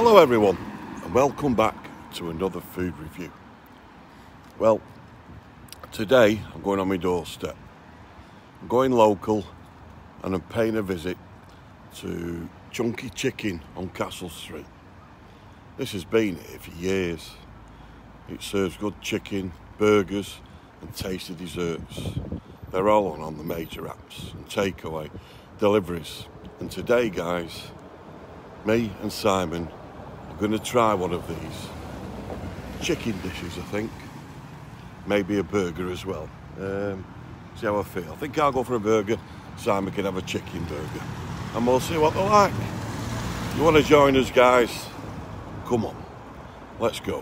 Hello everyone, and welcome back to another food review. Well, today I'm going on my doorstep. I'm going local and I'm paying a visit to Chunky Chicken on Castle Street. This has been here for years. It serves good chicken, burgers and tasty desserts. They're all on the major apps and takeaway deliveries. And today, guys, me and Simon are going to try one of these chicken dishes, I think. Maybe a burger as well. See how I feel. I think I'll go for a burger. Simon can have a chicken burger. And we'll see what they're like. You want to join us, guys? Come on. Let's go.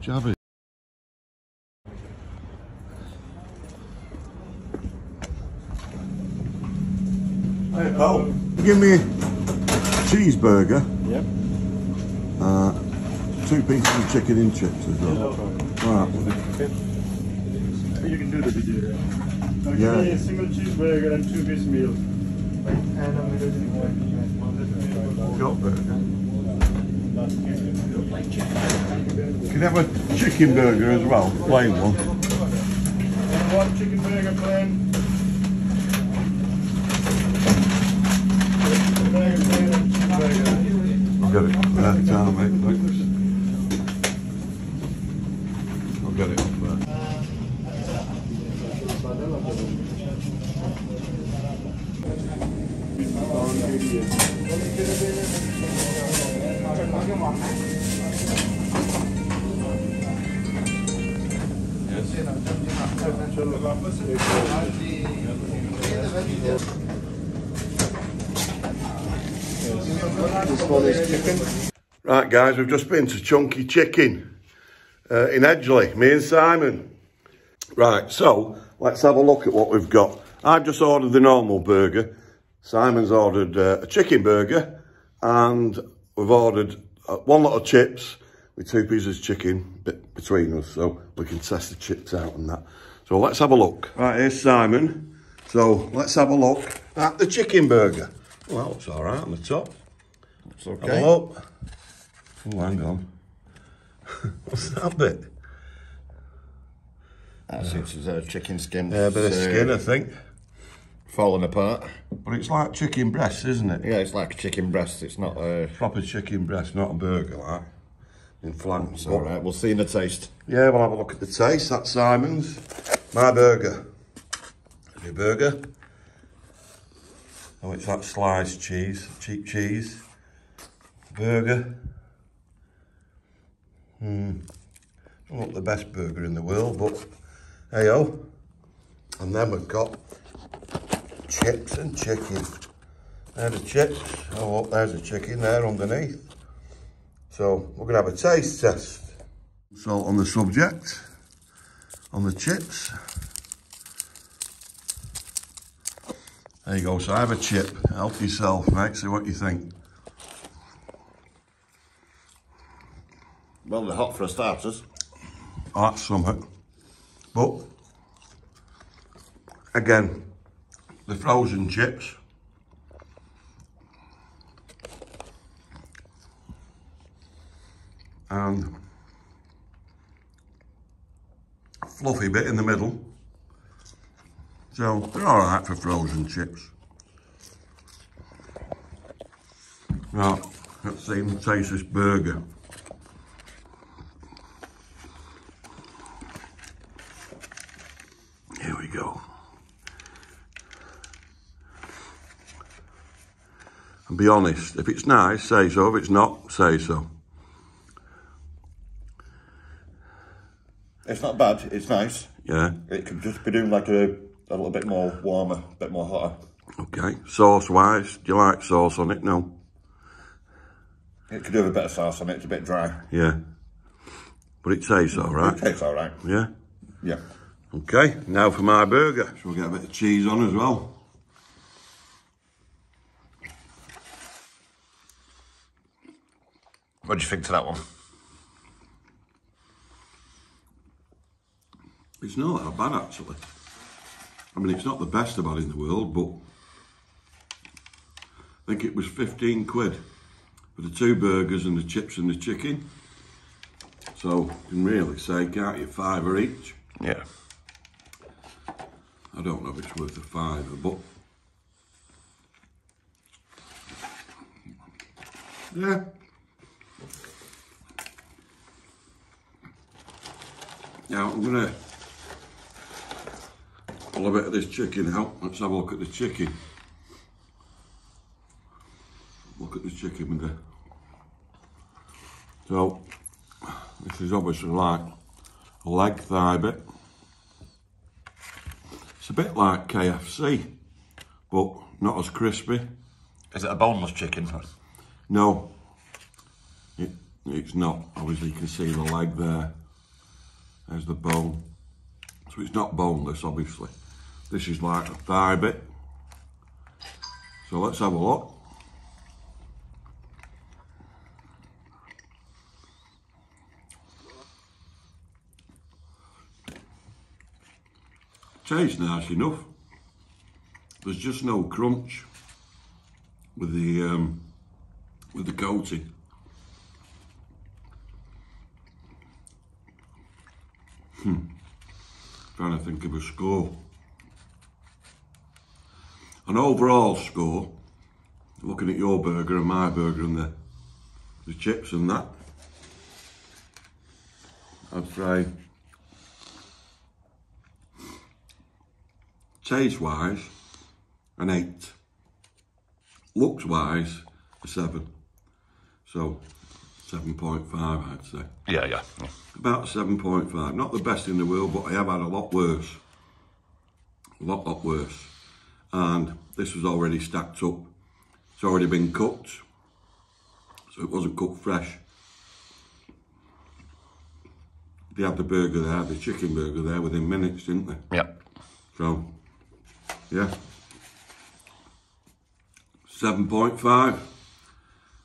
Jabby. Hey, pal. Give me a cheeseburger. Yep. 2 pieces of chicken and chips as well. Yeah, Alright. you can do the video. Okay, Yeah. A single cheeseburger and 2-piece meal. Got burger. Can you have a chicken burger as well? Plain one. One chicken burger plain. I'll get it up there, time, mate. Thanks. I'll get it up there. This one is chicken. Right, guys, we've just been to Chunky Chicken in Edgeley, me and Simon. Right, so let's have a look at what we've got. I've just ordered the normal burger. Simon's ordered a chicken burger, and we've ordered one lot of chips with 2 pieces of chicken between us, so we can test the chips out and that. So let's have a look. Right, here's Simon. So let's have a look at the chicken burger. Well, it's all right on the top. It's okay. Have a look. Oh, hang on. What's that bit? That's it's chicken skin. Yeah, a bit of skin, I think. Falling apart. But it's like chicken breast, isn't it? Yeah, it's like a chicken breast. It's not a Proper chicken breast, not a burger, like. In flanks. It's all right. We'll see in the taste. Yeah, we'll have a look at the taste. That's Simon's. My burger. Your burger. Oh, it's that sliced cheese, cheap cheese. Burger. Not the best burger in the world, but hey-oh. And then we've got chips and chicken. There's the chips. Oh, look, there's the chicken there underneath. So we're going to have a taste test. Salt on the subject, on the chips. There you go, so I have a chip. Help yourself, mate, see what you think. Well, they're hot for starters. Oh, that's something. But, again, the frozen chips. And fluffy bit in the middle. So they're all right for frozen chips. Now, let's see and taste this burger. Here we go. And be honest, if it's nice, say so. If it's not, say so. It's not bad. It's nice. Yeah. It could just be doing like a little bit more warmer, a bit more hotter. Okay. Sauce-wise, do you like sauce on it? No. It could do with a bit of sauce on it. It's a bit dry. Yeah. But it tastes all right. It tastes all right. Yeah? Yeah. Okay, now for my burger. So we'll get a bit of cheese on as well. What do you think to that one? It's not that bad actually. I mean, it's not the best about in the world, but I think it was 15 quid for the 2 burgers and the chips and the chicken. So you can really say, can't you, £5 each? Yeah. I don't know if it's worth a £5, but yeah. Now I'm gonna pull a bit of this chicken out. Let's have a look at the chicken. Look at the chicken with the... So, this is obviously like a leg thigh bit. It's a bit like KFC, but not as crispy. Is it a boneless chicken? No, it's not. Obviously you can see the leg there. There's the bone. So it's not boneless, obviously. This is like a thigh bit. So let's have a look. Tastes nice enough. There's just no crunch with the coating. Trying to think of a score. An overall score, looking at your burger and my burger and the chips and that, I'd say taste wise an 8, looks wise a 7, so 7.5 I'd say. Yeah. About 7.5, not the best in the world, but I have had a lot worse. A lot worse. And this was already stacked up. It's already been cooked, so it wasn't cooked fresh. They had the burger there, the chicken burger there within minutes, didn't they? Yeah. So, yeah. 7.5.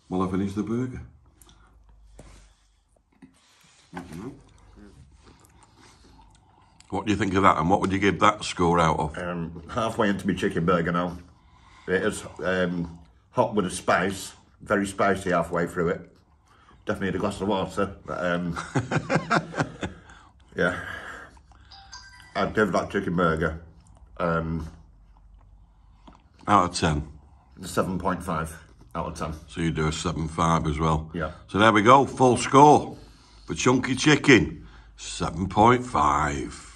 Well, I finished the burger. What do you think of that, and what would you give that score out of? Halfway into my chicken burger now. It is hot with a spice, very spicy halfway through it. Definitely need a glass of water. But, yeah, I'd give that chicken burger Out of 10. 7.5 out of 10. So you do a 7.5 as well. Yeah. So there we go, full score for chunky chicken, 7.5.